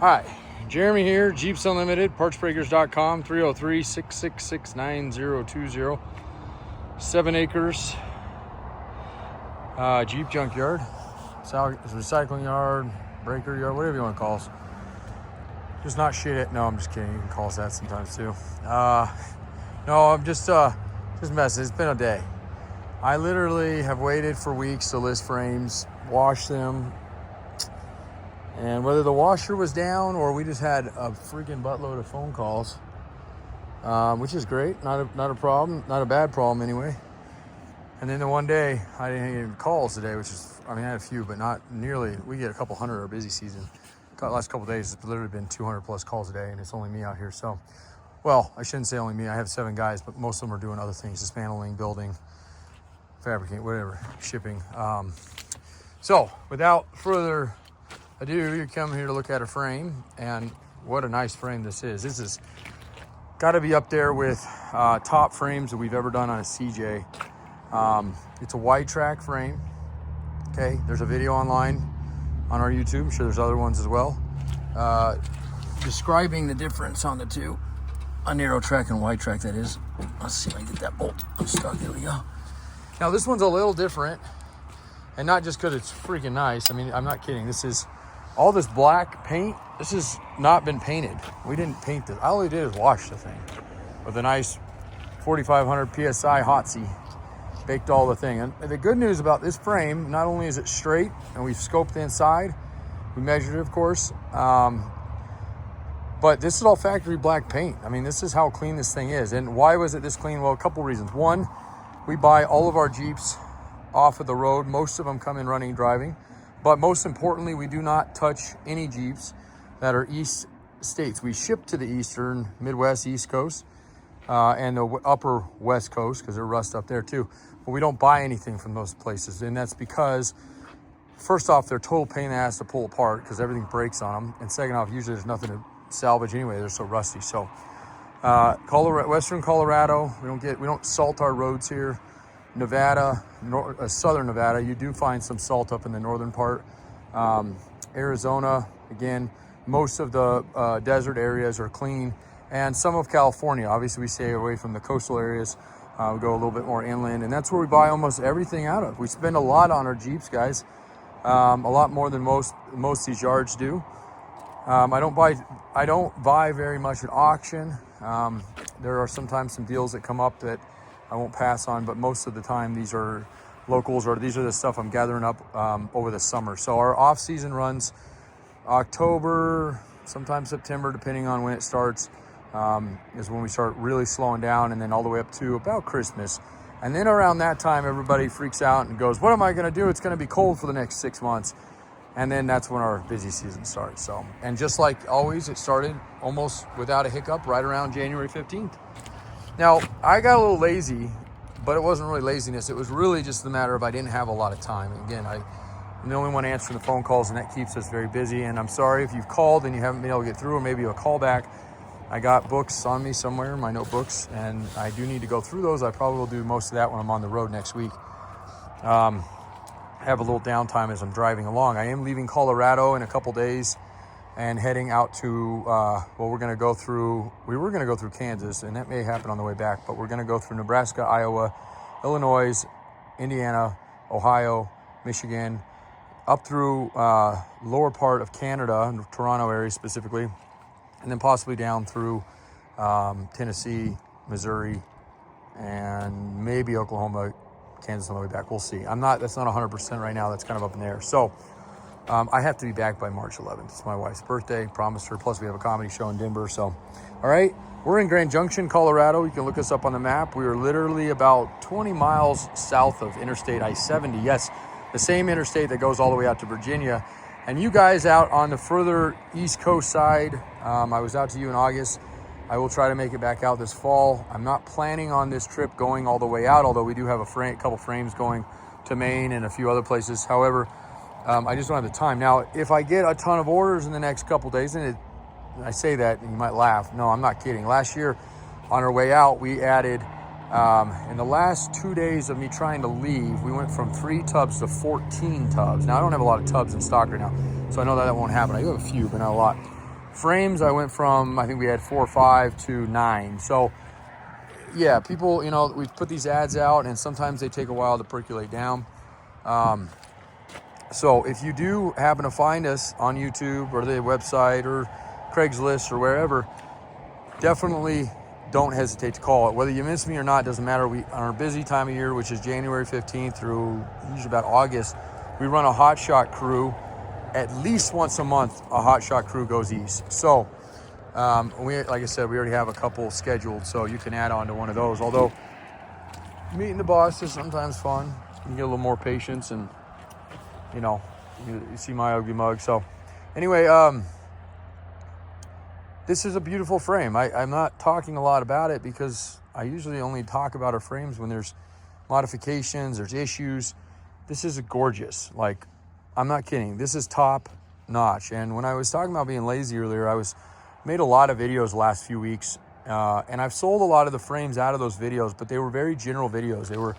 Hi, Jeremy here, Jeeps Unlimited, partsbreakers.com, 303-666-9020. 7 acres, Jeep junkyard, recycling yard, breaker yard, whatever you want to call us. Just not shit. No, I'm just kidding. You can call us that sometimes too. No, I'm just messing. It's been a day. I literally have waited for weeks to list frames, wash them, and whether the washer was down or we just had a freaking buttload of phone calls, which is great. Not a problem. Not a bad problem anyway. And then the one day I didn't get any calls today, which is, I had a few, but not nearly. We get a couple hundred our busy season. The last couple of days, it's literally been 200 plus calls a day, and it's only me out here. So, well, I shouldn't say only me. I have 7 guys, but most of them are doing other things: dismantling, building, fabricating, whatever, shipping. So, without further ado, you come here to look at a frame, and what a nice frame this is. This is got to be up there with top frames that we've ever done on a CJ. It's a wide track frame. Okay, there's a video online on our YouTube. I'm sure there's other ones as well, describing the difference on the two, a narrow track and wide track, that is. Let's see if I can get that bolt unstuck. There we go. Now this one's a little different, and not just because it's freaking nice. I'm not kidding. This is all this black paint. This has not been painted. We didn't paint this. All we did is wash the thing with a nice 4,500 PSI Hotsy. Baked all the thing. And the good news about this frame, not only is it straight, and we've scoped the inside, we measured it, of course, but this is all factory black paint. This is how clean this thing is. And why was it this clean? Well, a couple reasons. One, we buy all of our Jeeps off of the road. Most of them come in running, driving. But most importantly, we do not touch any Jeeps that are East states. We ship to the Eastern, Midwest, East Coast, and the upper West Coast, because they're rust up there too. But we don't buy anything from those places. And that's because, first off, they're total pain in the ass to pull apart because everything breaks on them. And second off, usually there's nothing to salvage anyway. They're so rusty. So Western Colorado, we don't salt our roads here. Nevada, southern Nevada, you do find some salt up in the northern part. Arizona, again, most of the desert areas are clean. And some of California, obviously we stay away from the coastal areas. We go a little bit more inland, and that's where we buy almost everything out of. We spend a lot on our Jeeps, guys. A lot more than most of these yards do. I don't buy very much at auction. There are sometimes some deals that come up that I won't pass on, but most of the time these are locals, or these are the stuff I'm gathering up over the summer. So our off season runs October, sometimes September, depending on when it starts. Is when we start really slowing down, and then all the way up to about Christmas. And then around that time, everybody freaks out and goes, what am I going to do? It's going to be cold for the next 6 months. And then that's when our busy season starts. So, and just like always, it started almost without a hiccup right around January 15th. Now, I got a little lazy, but it wasn't really laziness. It was really just the matter of I didn't have a lot of time. And again, I'm the only one answering the phone calls, and that keeps us very busy. And I'm sorry if you've called and you haven't been able to get through, or maybe a call back. I got books on me somewhere, my notebooks, and I do need to go through those. I probably will do most of that when I'm on the road next week. Have a little downtime as I'm driving along. I am leaving Colorado in a couple days and heading out to, we were going to go through Kansas, and that may happen on the way back, but we're going to go through Nebraska, Iowa, Illinois, Indiana, Ohio, Michigan, up through lower part of Canada, Toronto area specifically, and then possibly down through Tennessee, Missouri, and maybe Oklahoma, Kansas on the way back. We'll see. That's not 100% right now. That's kind of up in the air. So I have to be back by March 11th. It's my wife's birthday. Promised her. Plus we have a comedy show in Denver. So, all right. We're in Grand Junction, Colorado. You can look us up on the map. We are literally about 20 miles south of Interstate I-70. Yes, the same interstate that goes all the way out to Virginia. And you guys out on the further East Coast side, I was out to you in August. I will try to make it back out this fall. I'm not planning on this trip going all the way out, although we do have a couple frames going to Maine and a few other places. However, I just don't have the time. Now, if I get a ton of orders in the next couple days, and I say that and you might laugh. No, I'm not kidding. Last year on our way out, we added, in the last 2 days of me trying to leave, we went from 3 tubs to 14 tubs. Now, I don't have a lot of tubs in stock right now, so I know that won't happen. I do have a few, but not a lot. frames, I went from, I think we had 4 or 5 to 9. So yeah, people, you know, we put these ads out and sometimes they take a while to percolate down. So if you do happen to find us on YouTube or the website or Craigslist or wherever, definitely don't hesitate to call it. Whether you miss me or not, doesn't matter. We, on our busy time of year, which is January 15th through usually about August, we run a hot shot crew. At least once a month, a hot shot crew goes east. So we, like I said, we already have a couple scheduled, so you can add on to one of those. Although meeting the boss is sometimes fun. You get a little more patience, and you know, you see my ugly mug. So anyway, this is a beautiful frame. I'm not talking a lot about it because I usually only talk about our frames when there's modifications, there's issues. This is gorgeous. Like, I'm not kidding. This is top notch. And when I was talking about being lazy earlier, I made a lot of videos the last few weeks, and I've sold a lot of the frames out of those videos, but they were very general videos. They were,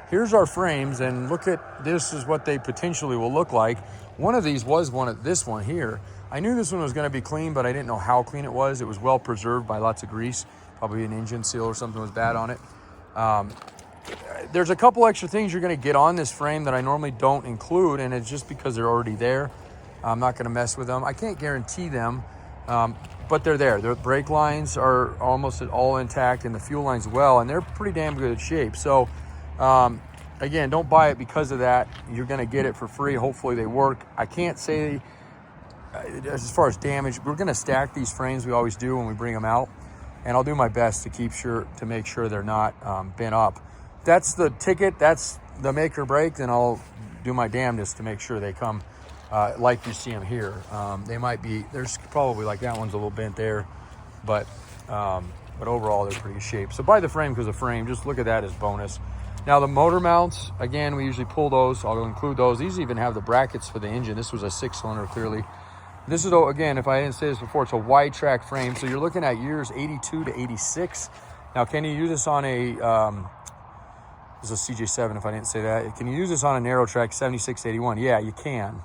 here's our frames, and look at, this is what they potentially will look like. One of these was this one here. I knew this one was going to be clean, but I didn't know how clean it was. It was well preserved by lots of grease. Probably an engine seal or something was bad on it. There's a couple extra things you're going to get on this frame that I normally don't include, and it's just because they're already there. I'm not going to mess with them. I can't guarantee them, but they're there. The brake lines are almost all intact, and the fuel lines well, and they're pretty damn good shape. So again, don't buy it because of that. You're going to get it for free. Hopefully they work. I can't say as far as damage. We're going to stack these frames. We always do when we bring them out, and I'll do my best to make sure they're not bent up. That's the ticket. That's the make or break. Then I'll do my damnedest to make sure they come like you see them here. They might be, there's probably, like, that one's a little bent there, but overall they're pretty good shape. So buy the frame because the frame, just look at that as bonus. Now the motor mounts, again, we usually pull those. I'll include those. These even have the brackets for the engine. This was a 6-cylinder clearly. This is, again, if I didn't say this before, it's a wide track frame. So you're looking at years 82 to 86. Now, can you use this on a, this is a CJ7 if I didn't say that. Can you use this on a narrow track 76 to 81? Yeah, you can.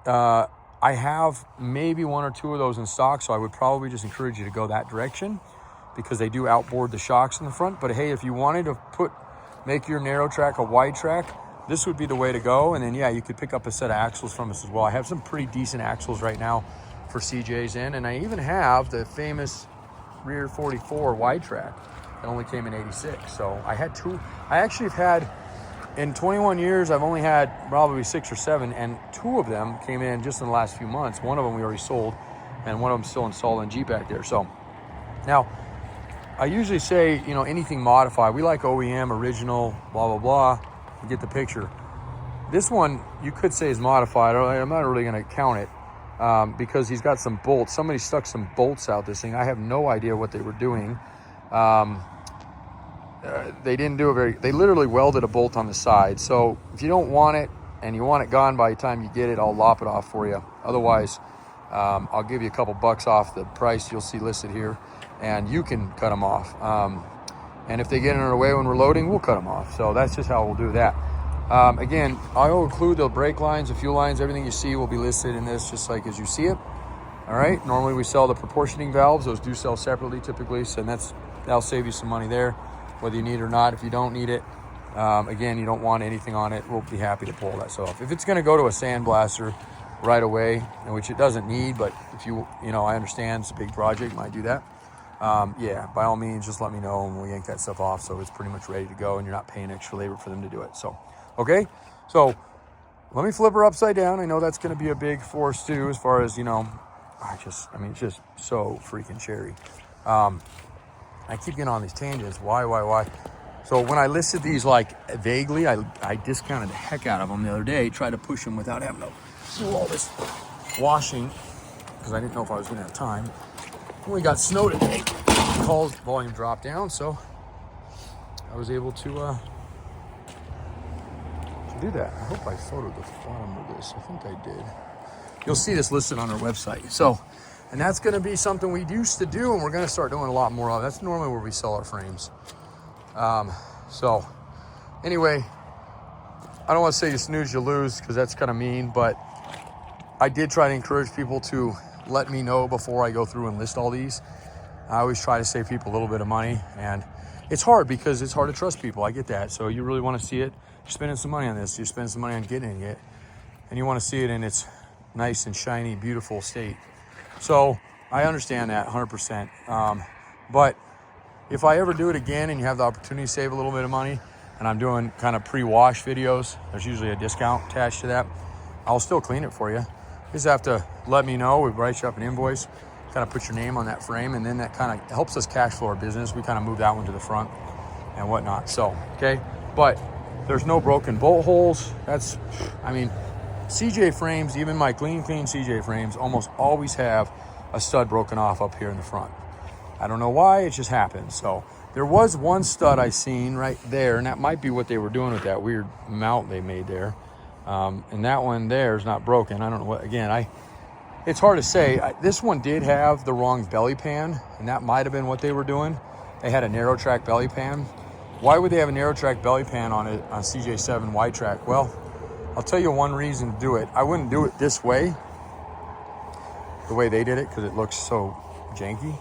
I have maybe 1 or 2 of those in stock, so I would probably just encourage you to go that direction because they do outboard the shocks in the front. But hey, if you wanted to make your narrow track a wide track, this would be the way to go. And then, yeah, you could pick up a set of axles from us as well. I have some pretty decent axles right now for CJs in, and I even have the famous rear 44 wide track that only came in 86. So I had 2. I actually have had, in 21 years, I've only had probably 6 or 7, and 2 of them came in just in the last few months. One of them we already sold, and one of them still installed in Jeep back there. So now, I usually say, you know, anything modified. We like OEM, original, blah, blah, blah. You get the picture. This one, you could say is modified. I'm not really going to count it because he's got some bolts. Somebody stuck some bolts out this thing. I have no idea what they were doing. They didn't do they literally welded a bolt on the side. So if you don't want it and you want it gone by the time you get it, I'll lop it off for you. Otherwise, I'll give you a couple bucks off the price you'll see listed here, and you can cut them off. And if they get in our way when we're loading, we'll cut them off. So that's just how we'll do that. Again, I'll include the brake lines, the fuel lines, everything you see will be listed in this just like as you see it. All right, normally we sell the proportioning valves. Those do sell separately typically, so that'll save you some money there, whether you need it or not. If you don't need it, again, you don't want anything on it, we'll be happy to pull that stuff off. If it's gonna go to a sandblaster right away, which it doesn't need, but if you know, I understand it's a big project, might do that. Yeah, by all means, just let me know and we'll yank that stuff off so it's pretty much ready to go and you're not paying extra labor for them to do it. So, okay, so let me flip her upside down. I know that's going to be a big force too, as far as, you know, I mean, it's just so freaking cherry. I keep getting on these tangents. Why? So when I listed these like vaguely, I discounted the heck out of them the other day, tried to push them without having to do all this washing because I didn't know if I was going to have time. When we got snow today, calls volume dropped down, so I was able to do that. I hope I photoed the bottom of this. I think I did. You'll see this listed on our website. So, and that's going to be something we used to do, and we're going to start doing a lot more of. That's normally where we sell our frames. So, anyway, I don't want to say you snooze, you lose, because that's kind of mean, but I did try to encourage people to let me know before I go through and list all these. I always try to save people a little bit of money, and it's hard because it's hard to trust people. I get that. So you really want to see it. You're spending some money on this. You're spending some money on getting it, and you want to see it in its nice and shiny, beautiful state. So I understand that 100%. But if I ever do it again and you have the opportunity to save a little bit of money, and I'm doing kind of pre-wash videos, there's usually a discount attached to that, I'll still clean it for you. You just have to let me know. We write you up an invoice, kind of put your name on that frame, and then that kind of helps us cash flow our business. We kind of move that one to the front and whatnot. So, okay, but there's no broken bolt holes. That's, I mean, CJ frames, even my clean CJ frames, almost always have a stud broken off up here in the front. I don't know why, it just happens. So there was one stud I seen right there, and that might be what they were doing with that weird mount they made there. And that one there is not broken. I don't know what, again, it's hard to say. This one did have the wrong belly pan, and that might have been what they were doing. They had a narrow track belly pan. Why would they have a narrow track belly pan on it on CJ7 wide track? Well, I'll tell you one reason to do it. I wouldn't do it this way, the way they did it, because it looks so janky,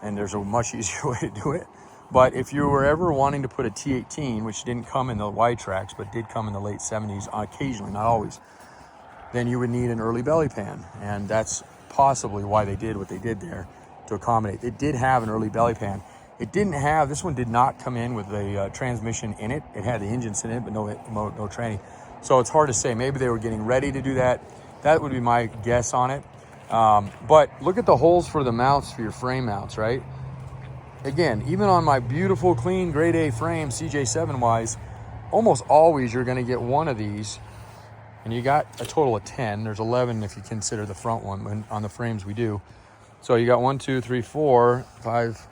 and there's a much easier way to do it. But if you were ever wanting to put a T18, which didn't come in the wide tracks, but did come in the late 70s, occasionally, not always, then you would need an early belly pan. And that's possibly why they did what they did there, to accommodate. It did have an early belly pan. It didn't have, this one did not come in with a transmission in it. It had the engines in it, but no tranny. So it's hard to say. Maybe they were getting ready to do that. That would be my guess on it. But look at the holes for the mounts, for your frame mounts, right? Again, even on my beautiful, clean, grade A frame, CJ7 wise, almost always you're gonna get one of these, and you got a total of 10. There's 11 if you consider the front one, when on the frames we do. So you got 1, 2, 3, 4, 5,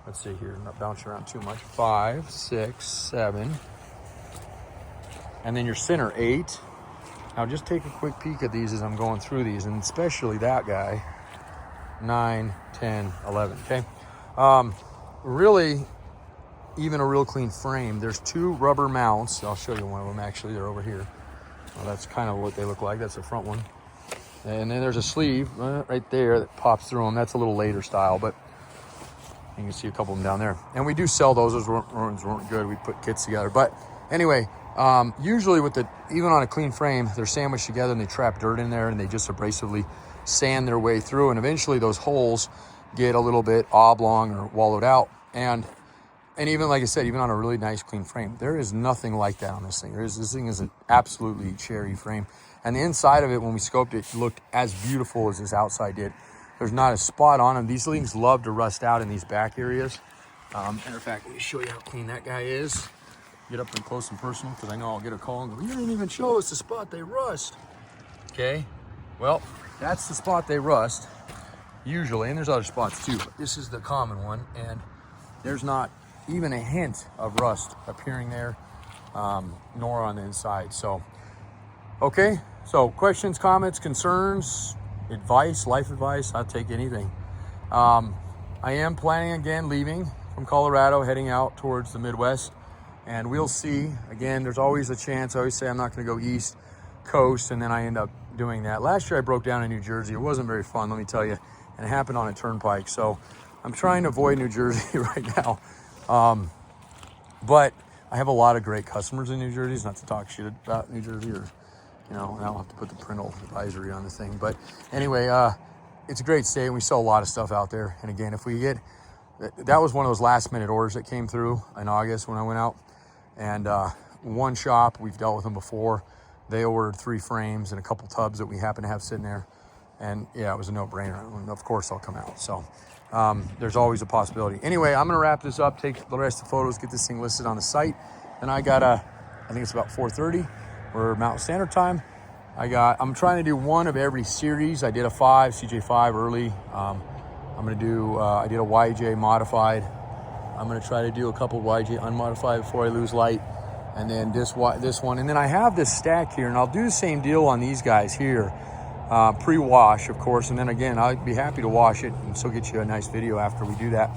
let's see here, not bouncing around too much, 5, 6, 7, and then your center 8. Now just take a quick peek at these as I'm going through these, and especially that guy, 9, 10, 11, okay? Really, even a real clean frame, there's 2 rubber mounts. I'll show you one of them, actually, they're over here. Well, that's kind of what they look like. That's the front one. And then there's a sleeve right there that pops through them. That's a little later style, but you can see a couple of them down there. And we do sell those. Those ones weren't good. We put kits together. But anyway, usually with even on a clean frame, they're sandwiched together and they trap dirt in there and they just abrasively sand their way through. And eventually those holes get a little bit oblong or wallowed out. And even like I said, even on a really nice clean frame, there is nothing like that on this thing. This thing is an absolutely cherry frame. And the inside of it, when we scoped it, looked as beautiful as this outside did. There's not a spot on them. These things love to rust out in these back areas. Matter of fact, let me show you how clean that guy is. Get up and close and personal, because I know I'll get a call and go, you didn't even show us the spot they rust. Okay, well, that's the spot they rust, usually, and there's other spots too, but this is the common one, and there's not even a hint of rust appearing there, nor on the inside. So, okay, so questions, comments, concerns, advice, life advice, I'll take anything. I am planning again leaving from Colorado, heading out towards the Midwest, and we'll see. Again, there's always a chance. I always say I'm not going to go east coast, and then I end up doing that. Last year I broke down in New Jersey. It wasn't very fun, let me tell you, and it happened on a turnpike. So I'm trying to avoid New Jersey right now. But I have a lot of great customers in New Jersey. It's not to talk shit about New Jersey, or, you know, I don't have to put the parental advisory on the thing. But anyway, it's a great state, and we sell a lot of stuff out there. And again, if we get, that was one of those last minute orders that came through in August when I went out. And one shop, we've dealt with them before. They ordered 3 frames and a couple tubs that we happen to have sitting there. And yeah, it was a no-brainer. And of course I'll come out. So there's always a possibility. Anyway, I'm gonna wrap this up, take the rest of the photos, get this thing listed on the site. Then I got I think it's about 4:30 or Mountain Standard Time. I'm trying to do one of every series. I did a CJ5 early. I'm gonna do, I did a YJ modified. I'm gonna try to do a couple of YJ unmodified before I lose light. And then this one. And then I have this stack here, and I'll do the same deal on these guys here. Pre-wash, of course. And then again, I'd be happy to wash it and still get you a nice video after we do that.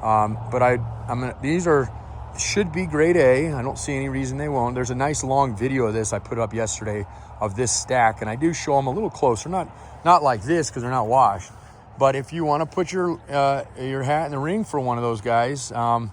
But these are should be grade A. I don't see any reason they won't. There's a nice long video of this I put up yesterday of this stack, and I do show them a little closer, not like this because they're not washed. But if you want to put your hat in the ring for one of those guys on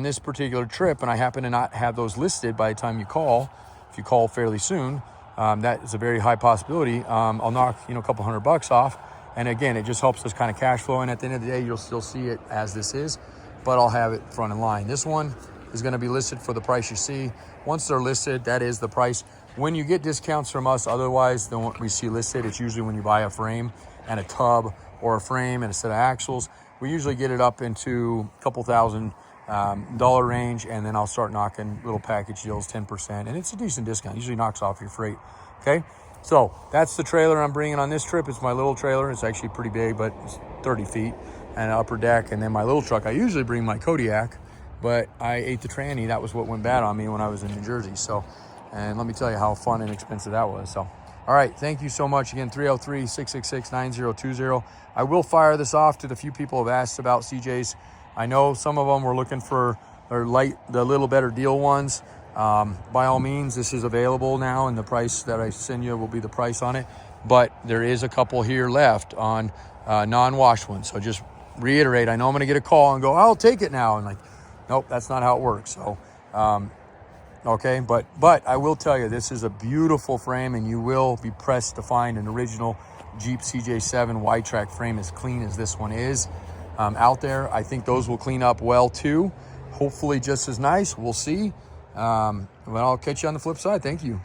this particular trip, and I happen to not have those listed by the time you call, if you call fairly soon, that is a very high possibility. I'll knock a couple $100 off, and again, it just helps us kind of cash flow. And at the end of the day, you'll still see it as this is, but I'll have it front in line. This one is going to be listed for the price you see. Once they're listed, that is the price. When you get discounts from us, otherwise than what we see listed, it's usually when you buy a frame and a tub, or a frame and a set of axles. We usually get it up into a couple $1,000 range, and then I'll start knocking little package deals, 10%, and it's a decent discount. Usually knocks off your freight. Okay, so that's the trailer I'm bringing on this trip. It's my little trailer. It's actually pretty big, but it's 30 feet and an upper deck. And then my little truck, I usually bring my Kodiak, but I ate the tranny. That was what went bad on me when I was in New Jersey. So, and let me tell you how fun and expensive that was. So, all right, thank you so much. Again, 303-666-9020. I will fire this off to the few people who have asked about CJs. I know some of them were looking for the little better deal ones. By all means, this is available now, and the price that I send you will be the price on it. But there is a couple here left on non-washed ones. So just reiterate, I know I'm going to get a call and go, I'll take it now. And like, nope, that's not how it works. So, okay, but I will tell you, this is a beautiful frame, and you will be pressed to find an original Jeep CJ7 Y-Track frame as clean as this one is out there. I think those will clean up well too. Hopefully just as nice. We'll see. But I'll catch you on the flip side. Thank you.